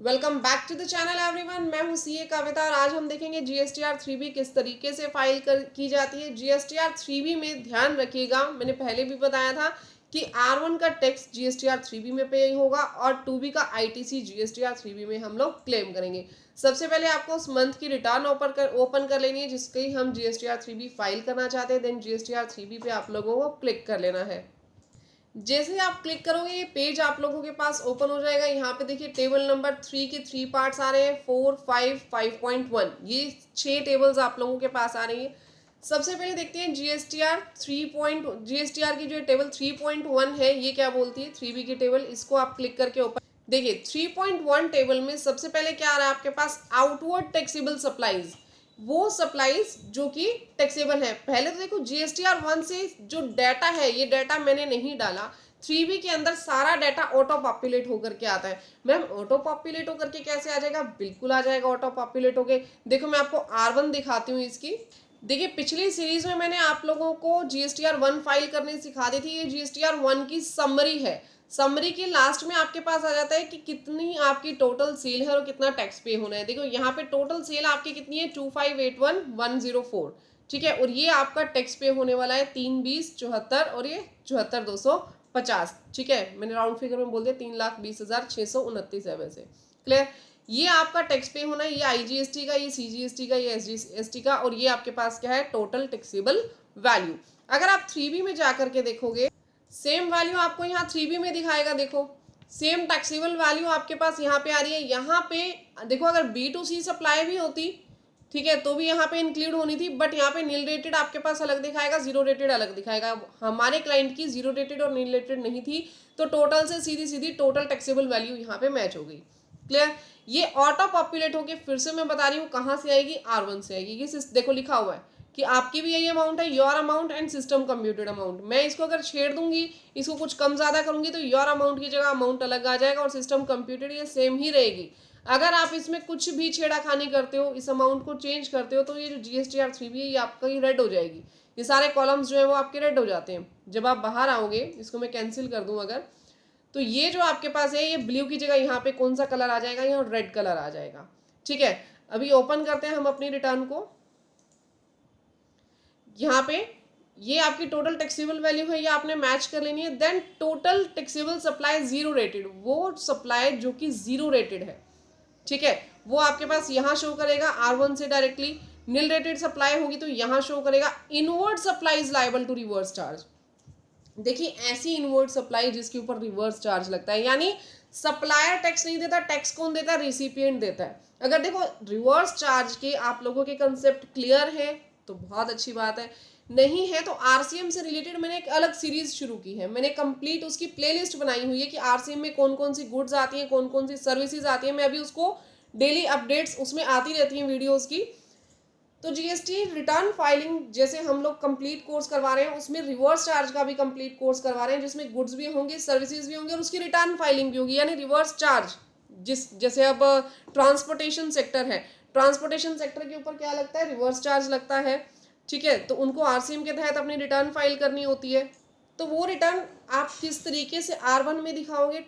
Welcome back to the channel everyone. मैं हूं CA कविता और आज हम देखेंगे जीएसटीआर 3B किस तरीके से फाइल की जाती है। जीएसटीआर 3B में ध्यान रखिएगा, मैंने पहले भी बताया था कि R1 का टैक्स जीएसटीआर 3B में पे होगा और 2B का आईटीसी जीएसटीआर 3B में हम लोग क्लेम करेंगे। सबसे पहले आपको उस मंथ की रिटर्न ओपन कर लेनी है जिसकी हम जीएसटीआर 3B फाइल करना चाहते हैं। देन जीएसटीआर 3B पे आप लोगों को क्लिक कर लेना है। जैसे ही आप क्लिक करोगे ये पेज आप लोगों के पास ओपन हो जाएगा। यहाँ पे देखिए टेबल नंबर 3 के 3 पार्ट्स आ रहे हैं, 4, 5, 5.1, ये 6 टेबल्स आप लोगों के पास आ रही है। सबसे पहले देखते हैं जीएसटीआर की जो टेबल 3.1 है ये क्या बोलती है। 3B की टेबल, इसको आप क्लिक करके ओपन देखिए 3.1 टेबल में सबसे पहले क्या आ रहा है आपके पास, आउटवर्ड टैक्सेबल सप्लाईज, वो सप्लाईज जो कि टैक्सेबल है। पहले तो देखो जीएसटीआर 1 से जो डाटा है ये डाटा मैंने नहीं डाला, 3B के अंदर सारा डाटा ऑटो पॉपुलेट होकर के आता है। मैम ऑटो पॉपुलेट होकर के कैसे आ जाएगा, बिल्कुल आ जाएगा ऑटो पॉपुलेट होके। देखो मैं आपको R1 दिखाती हूँ इसकी। देखिए पिछली सीरीज में मैंने आप लोगों को जीएसटीआर 1 फाइल करनी सिखा दी थी। ये जीएसटीआर 1 की समरी है। समरी के लास्ट में आपके पास आ जाता है कि कितनी आपकी टोटल सेल है और कितना टैक्स पे होना है। देखो यहाँ पे टोटल सेल आपकी कितनी है, 2581104, ठीक है। और ये आपका टैक्स पे होने वाला है 32074 और ये 74250, ठीक है। मैंने राउंड फिगर में बोल दिया 3,20,629 है वैसे। क्लियर, ये आपका टैक्स पे होना है, ये आईजीएसटी का, ये सीजीएसटी का, ये एसजीएसटी का, और ये आपके पास क्या है, टोटल टैक्सेबल वैल्यू। अगर आप 3B में जाकर के देखोगे सेम वैल्यू आपको यहाँ 3B में दिखाएगा। देखो सेम टैक्सेबल वैल्यू आपके पास यहाँ पे आ रही है। यहाँ पे देखो अगर B2C सप्लाई भी होती, ठीक है, तो भी यहाँ पे इंक्लूड होनी थी, बट यहाँ पे नील रेटेड आपके पास अलग दिखाएगा, जीरो रेटेड अलग दिखाएगा। हमारे क्लाइंट की जीरो रेटेड और नील रेटेड नहीं थी, तो टोटल से सीधी सीधी टोटल टैक्सेबल वैल्यू यहाँ पे मैच हो गई। क्लियर, ये ऑटो पॉपुलेट होके फिर से मैं बता रही हूँ कहाँ से आएगी, R1 से आएगी। ये देखो लिखा हुआ है कि आपकी भी यही अमाउंट है, your amount and system computed amount. मैं इसको अगर छेड़ दूंगी, इसको कुछ कम ज्यादा करूंगी, तो योर अमाउंट की जगह अमाउंट अलग आ जाएगा और सिस्टम कंप्यूटेड ये सेम ही रहेगी। अगर आप इसमें कुछ भी छेड़ाखानी करते हो, इस अमाउंट को चेंज करते हो, तो ये जो जीएसटीआर 3B है ये आपका ही रेड हो जाएगी। ये सारे कॉलम्स जो है वो आपके रेड हो जाते हैं। जब आप बाहर आओगे, इसको मैं कैंसिल कर दूं अगर, तो ये जो आपके पास है ये ब्लू की जगह यहाँ पे कौन सा कलर आ जाएगा, यहाँ रेड कलर आ जाएगा, ठीक है। अभी ओपन करते हैं हम अपनी रिटर्न को। यहाँ पे ये आपकी टोटल टैक्सेबल वैल्यू है, ये आपने मैच कर लेनी है। Then total taxable supply zero rated, वो सप्लाई जो कि जीरो रेटेड है, ठीक है, वो आपके पास यहाँ शो करेगा R1 से डायरेक्टली। नील रेटेड सप्लाई होगी तो यहाँ शो करेगा inward supply is liable to reverse charge. देखिए ऐसी इनवर्ड सप्लाई जिसके ऊपर रिवर्स चार्ज लगता है, यानी सप्लायर टैक्स नहीं देता, टैक्स कौन देता है, रिसिपिएंट देता है। अगर देखो रिवर्स चार्ज के आप लोगों के कंसेप्ट क्लियर है तो बहुत अच्छी बात है, नहीं है तो आरसीएम से रिलेटेड मैंने एक अलग सीरीज शुरू की है। मैंने कंप्लीट उसकी प्लेलिस्ट बनाई हुई है कि आरसीएम में कौन कौन सी गुड्स आती हैं, कौन कौन सी सर्विसेज आती हैं। मैं अभी उसको डेली अपडेट्स उसमें आती रहती हैं वीडियोस की। तो जीएसटी रिटर्न फाइलिंग जैसे हम लोग कंप्लीट कोर्स करवा रहे हैं, उसमें रिवर्स चार्ज का भी कंप्लीट कोर्स करवा रहे हैं, जिसमें गुड्स भी होंगे, सर्विसेज भी होंगे और उसकी रिटर्न फाइलिंग भी होगी, यानी रिवर्स चार्ज। जैसे अब ट्रांसपोर्टेशन सेक्टर है, ट्रांसपोर्टेशन सेक्टर के ऊपर क्या लगता है, रिवर्स चार्ज लगता है, ठीक है। तो उनको आरसीएम के तहत अपनी रिटर्न फाइल करनी होती है। तो वो रिटर्न आप किस तरीके से R1 में दिखाओगे,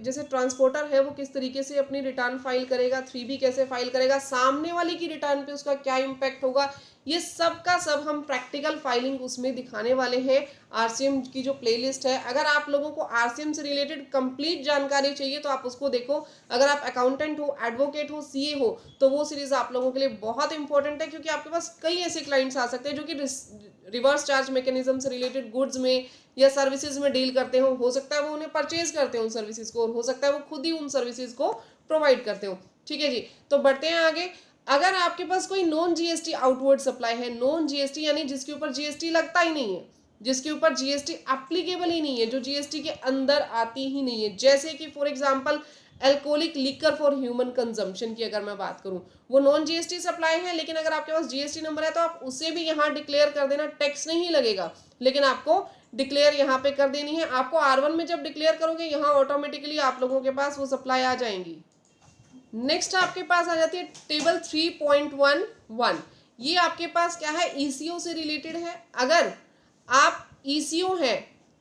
जैसे ट्रांसपोर्टर है वो किस तरीके से अपनी रिटर्न फाइल करेगा, 3B कैसे फाइल करेगा, सामने वाली की रिटर्न पे उसका क्या इम्पैक्ट होगा, ये सब का सब हम प्रैक्टिकल फाइलिंग उसमें दिखाने वाले हैं। आरसीएम की जो प्लेलिस्ट है, अगर आप लोगों को आरसीएम से रिलेटेड कंप्लीट जानकारी चाहिए तो आप उसको देखो। अगर आप अकाउंटेंट हो, एडवोकेट हो, सीए हो, तो वो सीरीज आप लोगों के लिए बहुत इंपॉर्टेंट है, क्योंकि आपके पास कई ऐसे क्लाइंट्स आ सकते हैं जो कि रिवर्स चार्ज मैकेनिज्म से रिलेटेड गुड्स में या सर्विसेज में डील करते हो सकता है वो उन्हें परचेज करते हो उन सर्विसेज को, और हो सकता है वो खुद ही उन सर्विसेज को प्रोवाइड करते हो, ठीक है जी। तो बढ़ते हैं आगे। अगर आपके पास कोई नॉन जीएसटी आउटवर्ड सप्लाई है, नॉन जीएसटी यानी जिसके ऊपर जीएसटी लगता ही नहीं है, जिसके ऊपर जीएसटी एप्लीकेबल ही नहीं है, जो जीएसटी के अंदर आती ही नहीं है, जैसे कि for example alcoholic liquor for human consumption की अगर मैं बात करूं, वो नॉन जीएसटी सप्लाई है, लेकिन अगर आपके पास जीएसटी नंबर है तो आप उसे भी यहाँ डिक्लेयर कर देना, टैक्स नहीं लगेगा, लेकिन आपको डिक्लेयर यहाँ पे कर देनी है। आपको R1 में जब डिक्लेयर करोगे यहाँ ऑटोमेटिकली आप लोगों के पास वो सप्लाई आ जाएंगी। नेक्स्ट आपके पास आ जाती है टेबल 3.11। ये आपके पास क्या है, ईसीओ से रिलेटेड है। अगर आप ईसीओ है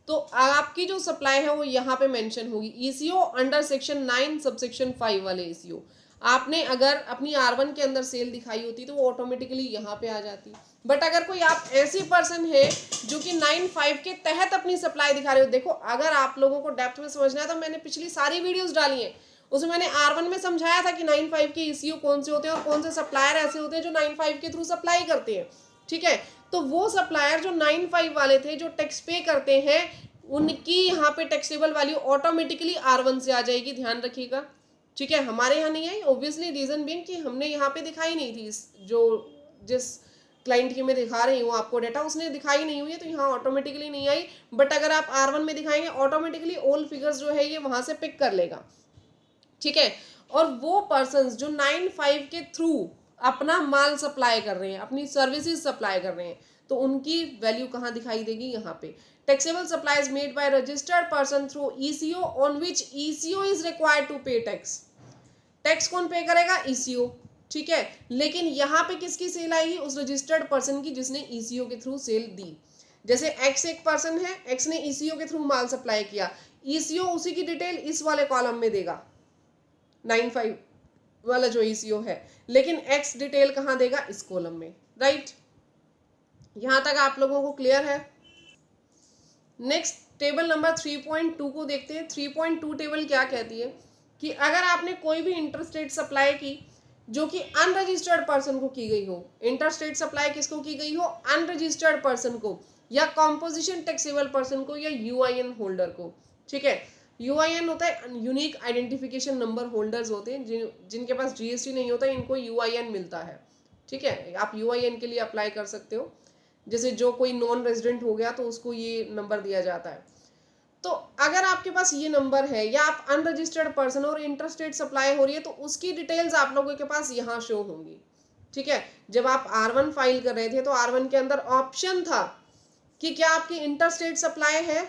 तो आपकी जो सप्लाई है वो यहाँ पे मेंशन होगी, ईसीओ अंडर सेक्शन 9 सबसेक्शन 5 वाले ईसीओ। आपने अगर अपनी R1 के अंदर सेल दिखाई होती तो वो ऑटोमेटिकली यहाँ पे आ जाती। बट अगर कोई आप ऐसी पर्सन है जो कि 9.5 के तहत अपनी सप्लाई दिखा रहे हो, देखो अगर आप लोगों को डेप्थ में समझना है तो मैंने पिछली सारी वीडियोस डाली हैं, उसमें मैंने R1 में समझाया था कि 9.5 के ईसीयू कौन से होते हैं और कौन से सप्लायर ऐसे होते हैं जो 9.5 के थ्रू सप्लाई करते हैं। ठीक है, तो वो सप्लायर जो 9.5 वाले थे जो टैक्स पे करते हैं, उनकी यहाँ पे टैक्सेबल वैल्यू ऑटोमेटिकली R1 से आ जाएगी, ध्यान रखिएगा। ठीक है, हमारे यहाँ नहीं आई, ऑब्वियसली रीजन बीइंग कि हमने यहाँ पे दिखाई नहीं थी, जो जिस क्लाइंट की मैं दिखा रही हूँ आपको डेटा उसने दिखाई नहीं हुई है, तो यहाँ ऑटोमेटिकली नहीं आई। बट अगर आप R1 में दिखाएंगे ऑटोमेटिकली ऑल फिगर्स जो है ये वहां से पिक कर लेगा। ठीक है, और वो पर्सन्स जो 9.5 के थ्रू अपना माल सप्लाई कर रहे हैं, अपनी सर्विसेज सप्लाई कर रहे हैं, तो उनकी वैल्यू कहाँ दिखाई देगी, यहाँ पे। Taxable supplies made by registered person through ECO on which ECO is required to pay tax. Tax कौन पे करेगा, ईसीओ। ठीक है, लेकिन यहाँ पे किसकी सेल आएगी, उस रजिस्टर्ड पर्सन की जिसने ईसीओ के थ्रू सेल दी। जैसे एक्स एक पर्सन है, एक्स ने ईसीओ के थ्रू माल सप्लाई किया, ईसीओ उसी की डिटेल इस वाले कॉलम में देगा, 9.5 वाला जो ईसीओ है, लेकिन एक्स डिटेल कहाँ देगा, इस कॉलम में। राइट, यहां तक आप लोगों को क्लियर है। नेक्स्ट टेबल नंबर 3.2 को देखते हैं। 3.2 टेबल क्या कहती है कि अगर आपने कोई भी इंटरस्टेट सप्लाई की जो कि अनरजिस्टर्ड पर्सन को की गई हो, इंटरस्टेट सप्लाई किसको की गई हो, अनरजिस्टर्ड पर्सन को, या कॉम्पोजिशन टैक्सेबल पर्सन को, या यूआईएन होल्डर को। ठीक है, यूआईएन होता है यूनिक आइडेंटिफिकेशन नंबर होल्डर्स होते हैं, जिनके पास जीएसटी नहीं होता इनको यूआईएन मिलता है। ठीक है, आप यूआईएन के लिए अप्लाई कर सकते हो, जैसे जो कोई नॉन रेजिडेंट हो गया तो उसको ये नंबर दिया जाता है। तो अगर आपके पास ये नंबर है या आप अनरजिस्टर्ड पर्सन और इंटरस्टेट सप्लाई हो रही है तो उसकी डिटेल्स आप लोगों के पास यहाँ शो होंगी। ठीक है, जब आप R1 फाइल कर रहे थे तो R1 के अंदर ऑप्शन था कि क्या आपकी इंटरस्टेट सप्लाई है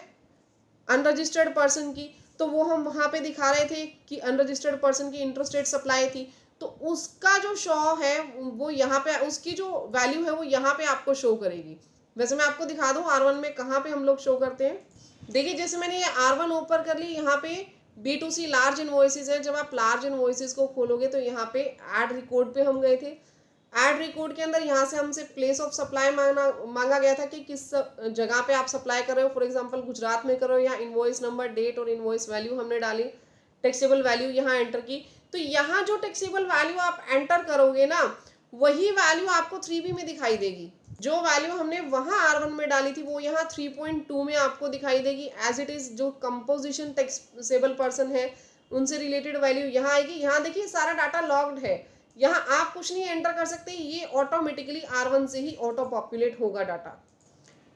अनरजिस्टर्ड पर्सन की, तो वो हम वहां पे दिखा रहे थे कि अनरजिस्टर्ड पर्सन की इंटरस्टेट सप्लाई थी, तो उसका जो शो है वो यहाँ पे, उसकी जो वैल्यू है वो यहाँ पे आपको शो करेगी। वैसे मैं आपको दिखा दूं R1 में कहाँ पे हम लोग शो करते हैं। देखिए जैसे मैंने ये R1 ओपन कर ली, यहाँ पे B2C लार्ज इनवॉइसेस है। जब आप लार्ज इनवॉइसेस को खोलोगे तो यहाँ पे ऐड रिकॉर्ड पे हम गए थे। ऐड रिकॉर्ड के अंदर यहाँ से हमसे प्लेस ऑफ सप्लाई मांगा गया था कि किस जगह पे आप सप्लाई कर रहे हो। फॉर एग्जांपल गुजरात में कर रहे हो, या इनवॉइस नंबर, डेट और इनवॉइस वैल्यू हमने डाली, टैक्सेबल वैल्यू यहाँ एंटर की। तो यहाँ जो टैक्सेबल वैल्यू आप एंटर करोगे ना, वही वैल्यू आपको 3B में दिखाई देगी। जो वैल्यू हमने वहां R1 में डाली थी वो यहाँ 3.2 में आपको दिखाई देगी एज इट इज। जो कंपोजिशन टैक्सेबल पर्सन है उनसे रिलेटेड वैल्यू यहाँ आएगी। यहाँ देखिए सारा डाटा लॉग्ड है, यहाँ आप कुछ नहीं एंटर कर सकते, ये ऑटोमेटिकली R1 से ही ऑटो पॉपुलेट होगा data.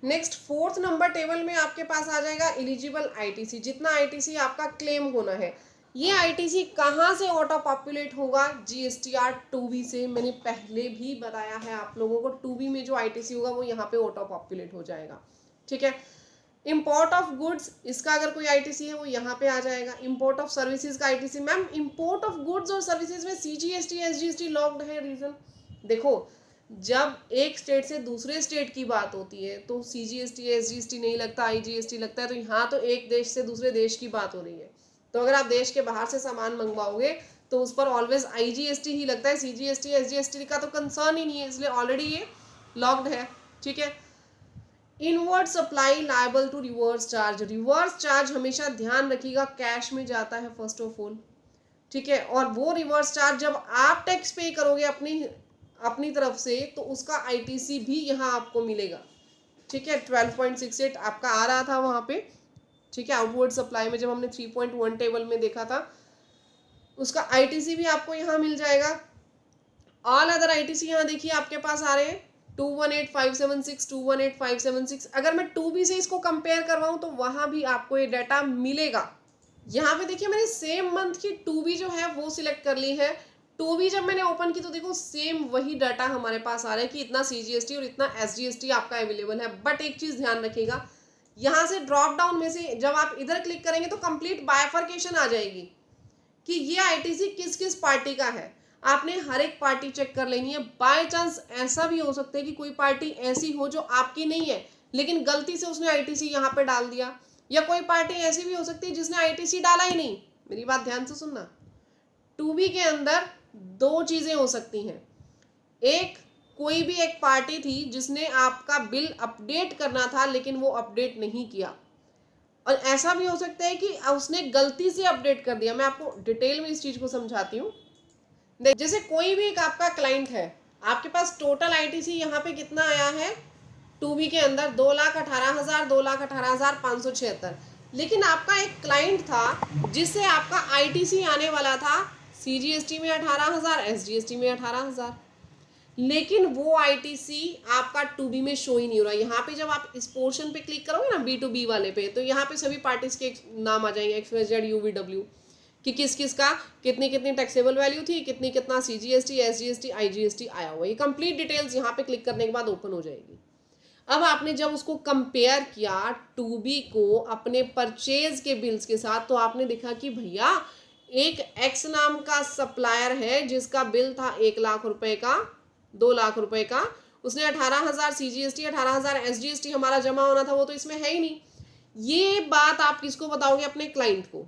Next 4th number table में आपके पास आ जाएगा एलिजिबल आईटीसी, जितना आईटीसी आपका क्लेम होना है। ये आईटीसी कहाँ से ऑटो पॉपुलेट होगा, जीएसटीआर 2B से। मैंने पहले भी बताया है आप लोगों को, 2B में जो आईटीसी होगा वो यहाँ पे ऑटो पॉपुलेट हो जाएगा। ठीक है, इंपोर्ट ऑफ गुड्स, इसका अगर कोई आईटीसी है वो यहाँ पे आ जाएगा। इंपोर्ट ऑफ सर्विसेज का ITC, ma'am import of goods और सर्विसेज में सीजीएसटी एसजीएसटी लॉक्ड है। रीजन देखो, जब एक स्टेट से दूसरे स्टेट की बात होती है तो सीजीएसटी एसजीएसटी नहीं लगता, आईजीएसटी लगता है। तो यहाँ तो एक देश से दूसरे देश की बात हो रही है, तो अगर आप देश के बाहर से सामान मंगवाओगे तो उस पर ऑलवेज आईजीएसटी ही लगता है, सीजीएसटी एसजीएसटी का तो कंसर्न ही नहीं है, इसलिए ऑलरेडी ये लॉक्ड है। ठीक है, inward supply liable to reverse charge. Reverse charge हमेशा ध्यान रखिएगा कैश में जाता है फर्स्ट ऑफ ऑल। ठीक है, और वो रिवर्स चार्ज जब आप टैक्स पे करोगे अपनी तरफ से तो उसका आईटीसी भी यहाँ आपको मिलेगा। ठीक है, 12.68 आपका आ रहा था वहां पे। ठीक है, आउटवर्ड सप्लाई में जब हमने 3.1 टेबल में देखा था, उसका आईटीसी भी आपको यहाँ मिल जाएगा। ऑल अदर आईटीसी यहाँ देखिए आपके पास आ रहे हैं 218576, 218576। अगर मैं 2B से इसको कंपेयर करवाऊं तो वहां भी आपको ये डाटा मिलेगा। यहाँ पे देखिए मैंने सेम मंथ की 2B जो है वो सिलेक्ट कर ली है। 2B जब मैंने ओपन की तो देखो सेम वही डाटा हमारे पास आ रहा है कि इतना सीजीएसटी और इतना एसजीएसटी आपका अवेलेबल है। बट एक चीज ध्यान रखिएगा, यहाँ से ड्रॉप डाउन में से जब आप इधर क्लिक करेंगे तो कंप्लीट बायफर्केशन आ जाएगी कि ये आईटीसी किस किस पार्टी का है। आपने हर एक पार्टी चेक कर लेनी है। बाय चांस ऐसा भी हो सकता है कि कोई पार्टी ऐसी हो जो आपकी नहीं है लेकिन गलती से उसने आईटीसी यहाँ पे डाल दिया, या कोई पार्टी ऐसी भी हो सकती है जिसने आईटीसी डाला ही नहीं। मेरी बात ध्यान से सुनना, 2B के अंदर दो चीजें हो सकती हैं। एक, कोई भी एक पार्टी थी जिसने आपका बिल अपडेट करना था लेकिन वो अपडेट नहीं किया, और ऐसा भी हो सकता है कि उसने गलती से अपडेट कर दिया। मैं आपको डिटेल में इस चीज को समझाती हूँ। जैसे कोई भी एक आपका क्लाइंट है, आपके पास टोटल आईटीसी यहाँ पे कितना आया है 2B के अंदर 2,18,000, 2,18,576, लेकिन आपका एक क्लाइंट था जिससे आपका आईटीसी आने वाला था सीजीएसटी में 18,000, एसजीएसटी में 18,000, लेकिन वो आईटीसी आपका 2B में शो ही नहीं हो रहा। यहाँ पे जब आप इस पोर्शन पे क्लिक करोगे ना B2B वाले पे, तो यहाँ पे सभी पार्टीज के नाम आ जाएंगे, XYZ UVW, कि किस किस का कितनी कितनी टैक्सेबल वैल्यू थी, कितनी कितना सीजीएसटी, एसजीएसटी, आईजीएसटी आया हुआ। ये कंप्लीट डिटेल्स यहाँ पे क्लिक करने के बाद ओपन हो जाएगी। अब आपने जब उसको कंपेयर किया 2B को अपने परचेज के बिल्स के साथ, तो आपने देखा कि भैया एक एक्स नाम का सप्लायर है जिसका बिल था 1,00,000 रुपए का, 2,00,000 रुपए का, उसने 18,000 सीजीएसटी, 18,000 एसजीएसटी हमारा जमा होना था, वो तो इसमें है ही नहीं। ये बात आप किसको बताओगे? अपने क्लाइंट को।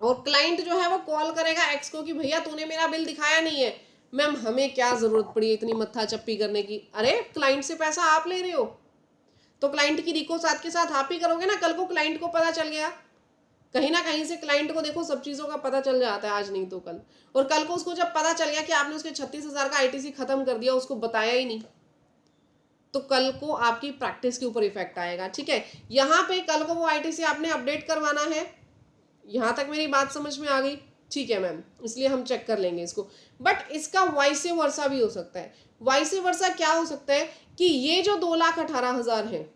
और क्लाइंट जो है वो कॉल करेगा एक्स को कि भैया तूने मेरा बिल दिखाया नहीं है। मैम हमें क्या जरूरत पड़ी है इतनी मत्था चप्पी करने की? अरे क्लाइंट से पैसा आप ले रहे हो तो क्लाइंट की रिको साथ के साथ आप ही करोगे ना। कल को क्लाइंट को पता चल गया, कहीं ना कहीं से क्लाइंट को देखो सब चीजों का पता चल जाता है, आज नहीं तो कल, और कल को उसको जब पता चल गया कि आपने उसके 36,000 का आईटीसी खत्म कर दिया, उसको बताया ही नहीं, तो कल को आपकी प्रैक्टिस के ऊपर इफेक्ट आएगा। ठीक है, यहाँ पे कल को वो आईटीसी आपने अपडेट करवाना है। यहाँ तक मेरी बात समझ में आ गई? ठीक है मैम, इसलिए हम चेक कर लेंगे इसको। बट इसका वाइस वर्सा भी हो सकता है। वाइस वर्सा क्या हो सकता है कि ये जो 2,18,000 है,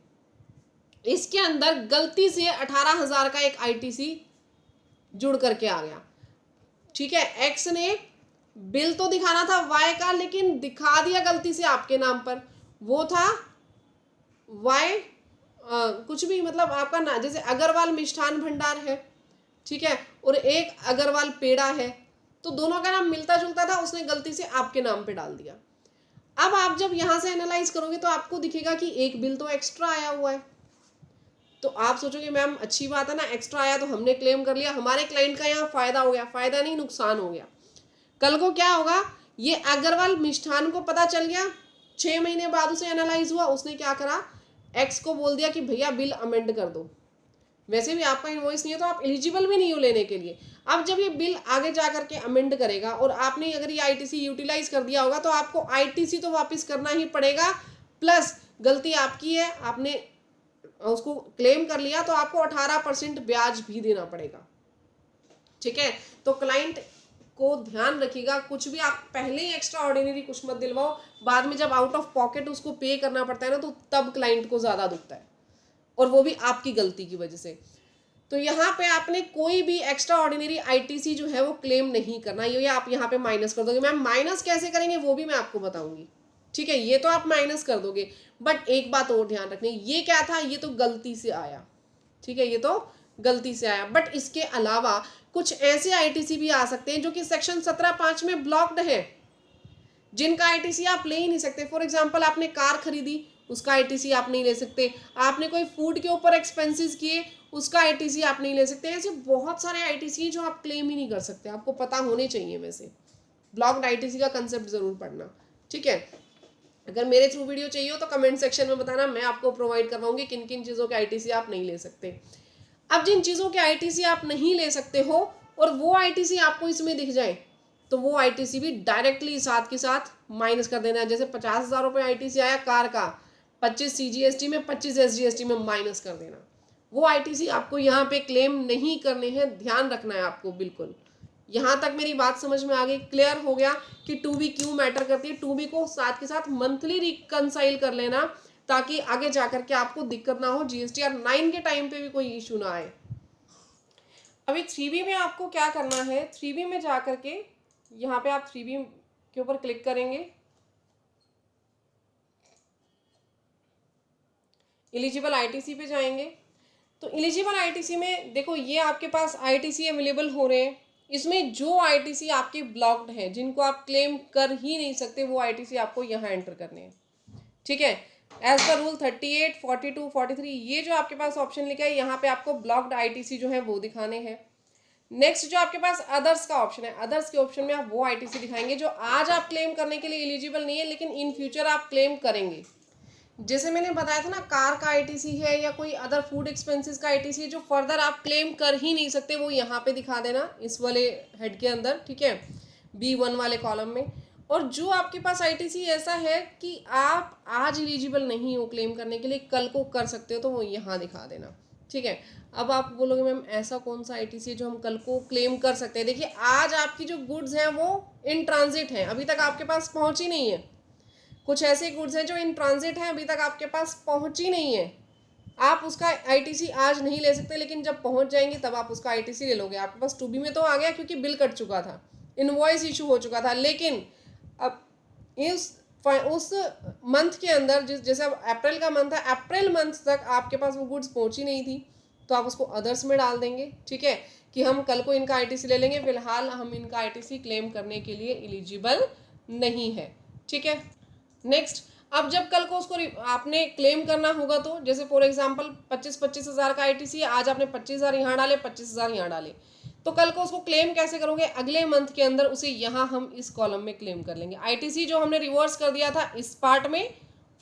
इसके अंदर गलती से 18,000 का एक आईटीसी जुड़ करके आ गया। ठीक है, एक्स ने बिल तो दिखाना था वाई का, लेकिन दिखा दिया गलती से आपके नाम पर। वो था वाई कुछ भी, मतलब आपका ना, जैसे अग्रवाल मिष्ठान भंडार है, ठीक है, और एक अग्रवाल पेड़ा है, तो दोनों का नाम मिलता जुलता था, उसने गलती से आपके नाम पे डाल दिया। अब आप जब यहां से एनालाइज करोगे तो आपको दिखेगा कि एक बिल तो एक्स्ट्रा आया हुआ है। तो आप सोचोगे मैम अच्छी बात है ना, एक्स्ट्रा आया तो हमने क्लेम कर लिया, हमारे क्लाइंट का यहाँ फायदा हो गया। फायदा नहीं, नुकसान हो गया। कल को क्या होगा, ये अग्रवाल मिष्ठान को पता चल गया, 6 महीने बाद उसे एनालाइज हुआ, उसने क्या करा, एक्स को बोल दिया कि भैया बिल अमेंड कर दो। वैसे भी आपका इनवॉइस नहीं है तो आप एलिजिबल भी नहीं हो लेने के लिए। अब जब ये बिल आगे जा करके अमेंड करेगा और आपने अगर ये आईटीसी यूटिलाइज कर दिया होगा, तो आपको आईटीसी तो वापस करना ही पड़ेगा, प्लस गलती आपकी है, आपने उसको क्लेम कर लिया तो आपको 18% ब्याज भी देना पड़ेगा। ठीक है, तो क्लाइंट को ध्यान रखिएगा, कुछ भी आप पहले ही एक्स्ट्रा ऑर्डिनरी कुछ मत दिलवाओ, बाद में जब आउट ऑफ पॉकेट उसको पे करना पड़ता है ना, तो तब क्लाइंट को ज्यादा दुखता है, और वो भी आपकी गलती की वजह से। तो यहाँ पे आपने कोई भी एक्स्ट्रा ऑर्डिनरी आईटीसी जो है वो क्लेम नहीं करना, ये आप यहाँ पे माइनस कर दोगे। मैम माइनस कैसे करेंगे वो भी मैं आपको बताऊंगी। ठीक है, ये तो आप माइनस कर दोगे, बट एक बात और ध्यान रखनी, ये क्या था, ये तो गलती से आया। ठीक है, ये तो गलती से आया, बट इसके अलावा कुछ ऐसे आईटीसी भी आ सकते हैं जो कि सेक्शन 17(5) में ब्लॉक्ड है, जिनका आईटीसी आप ले ही नहीं सकते। फॉर एग्जांपल आपने कार खरीदी, उसका आईटीसी आप नहीं ले सकते। आपने कोई फूड के ऊपर एक्सपेंसेस किए, उसका आईटीसी आप नहीं ले सकते। ऐसे बहुत सारे आईटीसी हैं जो आप क्लेम ही नहीं कर सकते, आपको पता होने चाहिए। वैसे ब्लॉक्ड आईटीसी का कंसेप्ट जरूर पढ़ना। ठीक है, अगर मेरे थ्रू वीडियो चाहिए हो तो कमेंट सेक्शन में बताना, मैं आपको प्रोवाइड करवाऊंगी किन किन चीज़ों के आईटीसी आप नहीं ले सकते। अब जिन चीज़ों के आईटीसी आप नहीं ले सकते हो और वो आईटीसी आपको इसमें दिख जाए, तो वो आईटीसी भी डायरेक्टली साथ के साथ माइनस कर देना है। जैसे 50,000 रुपये आईटीसी आया कार का, 25 सीजीएसटी में, 25 एसजीएसटी में माइनस कर देना। वो आईटीसी आपको यहाँ पे क्लेम नहीं करने हैं, ध्यान रखना है आपको बिल्कुल। यहाँ तक मेरी बात समझ में आ गई? क्लियर हो गया कि 2B क्यों मैटर करती है। 2B को साथ के साथ मंथली रिकंसाइल कर लेना, ताकि आगे जाकर के आपको दिक्कत ना हो, जीएसटीआर 9 के टाइम पे भी कोई इशू ना आए। अभी 3B में आपको क्या करना है, 3B में जाकर के यहाँ पे आप 3B के ऊपर क्लिक करेंगे, एलिजिबल आईटीसी पे जाएंगे। तो एलिजिबल आईटीसी में देखो, ये आपके पास आईटीसी अवेलेबल हो रहे हैं। इसमें जो आईटीसी आपके ब्लॉक्ड हैं, जिनको आप क्लेम कर ही नहीं सकते, वो आईटीसी आपको यहाँ एंटर करने हैं। ठीक है, एज पर रूल 38, 42, 43 ये जो आपके पास ऑप्शन लिखा है यहाँ पे आपको ब्लॉक्ड आईटीसी जो है वो दिखाने हैं। नेक्स्ट जो आपके पास अदर्स का ऑप्शन है, अदर्स के ऑप्शन में आप वो आईटीसी दिखाएंगे जो आज आप क्लेम करने के लिए एलिजिबल नहीं है लेकिन इन फ्यूचर आप क्लेम करेंगे। जैसे मैंने बताया था ना, कार का आईटीसी है या कोई अदर फूड एक्सपेंसेस का आईटीसी है जो फर्दर आप क्लेम कर ही नहीं सकते, वो यहाँ पे दिखा देना इस वाले हेड के अंदर, ठीक है, B1 वाले कॉलम में। और जो आपके पास आईटीसी ऐसा है कि आप आज एलिजिबल नहीं हो क्लेम करने के लिए, कल को कर सकते हो, तो वो यहाँ दिखा देना, ठीक है। अब आप बोलोगे मैम ऐसा कौन सा आईटीसी है जो हम कल को क्लेम कर सकते हैं। देखिए आज आपकी जो गुड्स हैं वो इन ट्रांजिट हैं, अभी तक आपके पास पहुंची नहीं है। कुछ ऐसे गुड्स हैं जो इन ट्रांजिट हैं, अभी तक आपके पास पहुंची नहीं है, आप उसका आईटीसी आज नहीं ले सकते, लेकिन जब पहुंच जाएंगे तब आप उसका आईटीसी ले लोगे। आपके पास टू बी में तो आ गया क्योंकि बिल कट चुका था, इनवॉइस इशू हो चुका था, लेकिन अब उस मंथ के अंदर जैसे अब अप्रैल का मंथ है, अप्रैल मंथ तक आपके पास वो गुड्स पहुंची नहीं थी, तो आप उसको अदर्स में डाल देंगे, ठीक है, कि हम कल को इनका आईटीसी ले लेंगे, फिलहाल हम इनका आईटीसी क्लेम करने के लिए एलिजिबल नहीं है, ठीक है। नेक्स्ट, अब जब कल को उसको आपने क्लेम करना होगा, तो जैसे फॉर एग्जांपल 25 हज़ार का आईटीसी है, आज आपने 25,000 यहाँ डाले, 25,000 यहाँ डाले, तो कल को उसको क्लेम कैसे करोगे, अगले मंथ के अंदर उसे यहाँ हम इस कॉलम में क्लेम कर लेंगे। आईटीसी जो हमने रिवर्स कर दिया था इस पार्ट में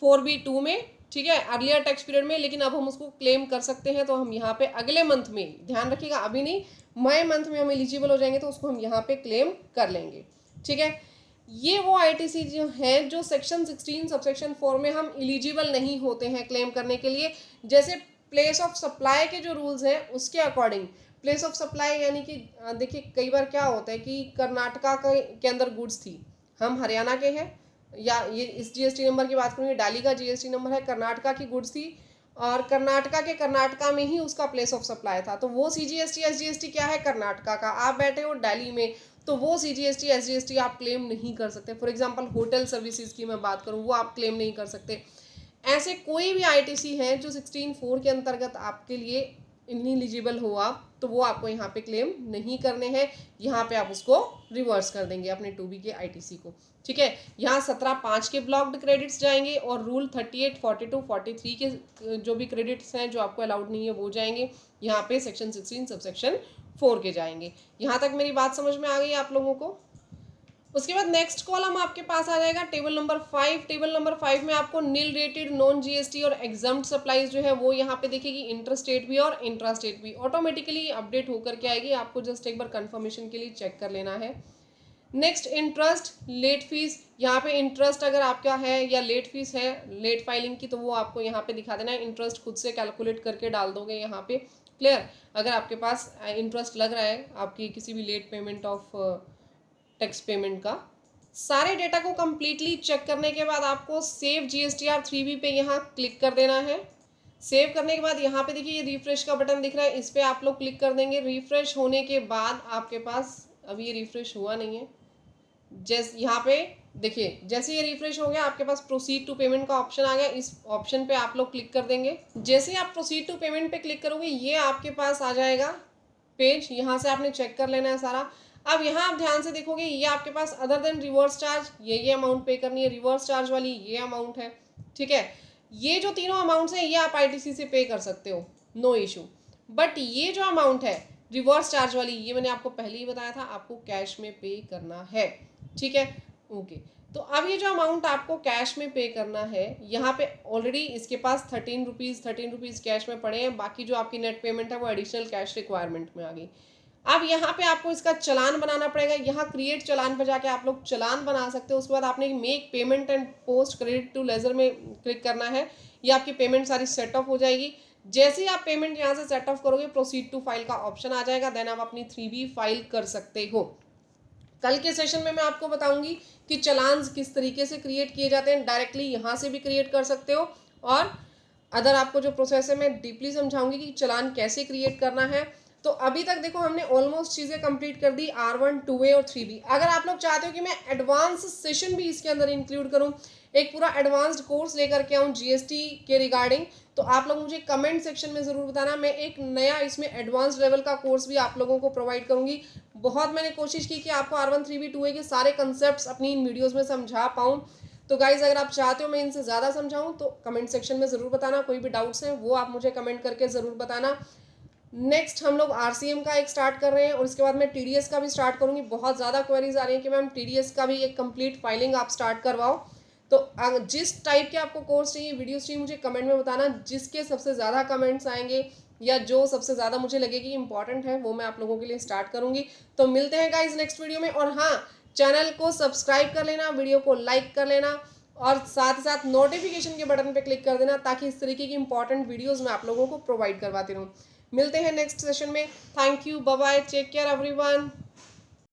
4B2 में, ठीक है, अर्लियर टैक्स पीरियड में, लेकिन अब हम उसको क्लेम कर सकते हैं, तो हम यहाँ पे अगले मंथ में, ध्यान रखिएगा अभी नहीं, मई मंथ में हम एलिजिबल हो जाएंगे तो उसको हम यहाँ पे क्लेम कर लेंगे, ठीक है। ये वो आईटीसी जो है जो सेक्शन 16 सबसेक्शन 4 में हम एलिजिबल नहीं होते हैं क्लेम करने के लिए। जैसे प्लेस ऑफ सप्लाई के जो रूल्स हैं उसके अकॉर्डिंग, प्लेस ऑफ सप्लाई यानी कि देखिए कई बार क्या होता है कि कर्नाटका के अंदर गुड्स थी, हम हरियाणा के हैं, या ये इस जीएसटी नंबर की बात करूँगी, डाली का जीएसटी नंबर है, कर्नाटका की गुड्स थी और कर्नाटका में ही उसका प्लेस ऑफ सप्लाई था, तो वो सीजीएसटी एसजीएसटी क्या है, कर्नाटका का, आप बैठे हो दिल्ली में, तो वो सीजीएसटी एसजीएसटी आप क्लेम नहीं कर सकते। फॉर एग्जांपल होटल सर्विसेज की मैं बात करूँ, वो आप क्लेम नहीं कर सकते। ऐसे कोई भी आईटीसी है जो 16(4) के अंतर्गत आपके लिए इनएलिजिबल हो आप, तो वो आपको यहाँ पे क्लेम नहीं करने हैं, यहाँ पे आप उसको रिवर्स कर देंगे अपने 2B के आईटीसी को, ठीक है। यहाँ 17(5) के ब्लॉक्ड क्रेडिट्स जाएंगे और रूल 38, 42, 43 के जो भी क्रेडिट्स हैं जो आपको अलाउड नहीं है वो जाएंगे, यहाँ पे सेक्शन 16 सबसेक्शन 4 के जाएंगे। यहाँ तक मेरी बात समझ में आ गई आप लोगों को। उसके बाद नेक्स्ट कॉलम आपके पास आ जाएगा टेबल नंबर 5। टेबल नंबर 5 में आपको नील रेटेड, नॉन जीएसटी और एग्जम्प्ट सप्लाईज जो है वो यहाँ पे देखिएगी, इंटर स्टेट भी और इंट्रा स्टेट भी ऑटोमेटिकली अपडेट होकर के आएगी, आपको जस्ट एक बार कंफर्मेशन के लिए चेक कर लेना है। नेक्स्ट, इंटरेस्ट, लेट फीस, यहाँ पे इंटरेस्ट अगर आपका है या लेट फीस है लेट फाइलिंग की, तो वो आपको यहाँ पे दिखा देना है, इंटरेस्ट खुद से कैलकुलेट करके डाल दोगे यहाँ पे, क्लियर। अगर आपके पास इंटरेस्ट लग रहा है आपकी किसी भी late payment of tax payment का, सारे डेटा को कंप्लीटली चेक करने के बाद आपको सेव GSTR 3B पे यहाँ क्लिक कर देना है। सेव करने के बाद यहाँ पे देखिए ये रिफ्रेश का बटन दिख रहा है, इस पर आप लोग क्लिक कर देंगे। रिफ्रेश होने के बाद आपके पास, अभी ये रिफ्रेश हुआ नहीं है, जैसे यहाँ पे देखिए जैसे ये रिफ्रेश हो गया आपके पास प्रोसीड टू पेमेंट का ऑप्शन आ गया, इस ऑप्शन पे आप लोग क्लिक कर देंगे। जैसे ही आप प्रोसीड टू पेमेंट पे क्लिक करोगे ये आपके पास आ जाएगा पेज, यहाँ से आपने चेक कर लेना है सारा। अब यहाँ आप ध्यान से देखोगे ये आपके पास अदर देन रिवर्स चार्ज ये अमाउंट पे करनी है, रिवर्स चार्ज वाली ये अमाउंट है, ठीक है। ये जो तीनों अमाउंट्स हैं ये आप आईटीसी से पे कर सकते हो, नो इशू। बट ये जो अमाउंट है रिवर्स चार्ज वाली, ये मैंने आपको पहले ही बताया था, आपको कैश में पे करना है, ठीक है, ओके। तो अब ये जो अमाउंट आपको कैश में पे करना है, यहाँ पे ऑलरेडी इसके पास 13 रुपीज़ कैश में पड़े हैं, बाकी जो आपकी नेट पेमेंट है वो एडिशनल कैश रिक्वायरमेंट में आ गई। अब यहाँ पे आपको इसका चलान बनाना पड़ेगा, यहाँ क्रिएट चलान पे जाके आप लोग चलान बना सकते हो। उसके बाद आपने make payment and post credit to ledger में क्लिक करना है, ये आपकी पेमेंट सारी सेट ऑफ हो जाएगी। जैसे ही आप पेमेंट यहाँ से सेट ऑफ करोगे प्रोसीड टू फाइल का ऑप्शन आ जाएगा, देन आप अपनी 3B फाइल कर सकते हो। कल के सेशन में मैं आपको बताऊंगी कि चलान किस तरीके से क्रिएट किए जाते हैं, डायरेक्टली यहाँ से भी क्रिएट कर सकते हो, और अदर आपको जो प्रोसेस है मैं डीपली समझाऊंगी कि चलान कैसे क्रिएट करना है। तो अभी तक देखो हमने ऑलमोस्ट चीज़ें कंप्लीट कर दी, R1, 2A और 3B। अगर आप लोग चाहते हो कि मैं एडवांस सेशन भी इसके अंदर इंक्लूड करूं, एक पूरा एडवांस्ड कोर्स लेकर के आऊँ जीएसटी के रिगार्डिंग, तो आप लोग मुझे कमेंट सेक्शन में ज़रूर बताना, मैं एक नया इसमें एडवांस लेवल का कोर्स भी आप लोगों को प्रोवाइड करूँगी। बहुत मैंने कोशिश की कि आपको R1, 3B, 2A के सारे कंसेप्ट अपनी इन वीडियोज़ में समझा पाऊँ, तो गाइज अगर आप चाहते हो मैं इनसे ज़्यादा समझाऊँ तो कमेंट सेक्शन में ज़रूर बताना, कोई भी डाउट्स हैं वो आप मुझे कमेंट करके ज़रूर बताना। नेक्स्ट हम लोग आरसीएम का एक स्टार्ट कर रहे हैं और उसके बाद मैं टीडीएस का भी स्टार्ट करूंगी। बहुत ज़्यादा क्वेरीज आ रही हैं कि मैम टीडीएस का भी एक कंप्लीट फाइलिंग आप स्टार्ट करवाओ। तो जिस टाइप के आपको कोर्स चाहिए, वीडियोस चाहिए, मुझे कमेंट में बताना। जिसके सबसे ज़्यादा कमेंट्स आएंगे या जो सबसे ज़्यादा मुझे लगेगी इंपॉर्टेंट है वो मैं आप लोगों के लिए स्टार्ट करूंगी। तो मिलते हैं गाइज नेक्स्ट वीडियो में। और हाँ, चैनल को सब्सक्राइब कर लेना, वीडियो को लाइक कर लेना और साथ साथ नोटिफिकेशन के बटन पे क्लिक कर देना, ताकि इस तरीके की इंपॉर्टेंट वीडियोस मैं आप लोगों को प्रोवाइड करवाती रहूँ। मिलते हैं नेक्स्ट सेशन में। Thank you, bye bye, take care everyone.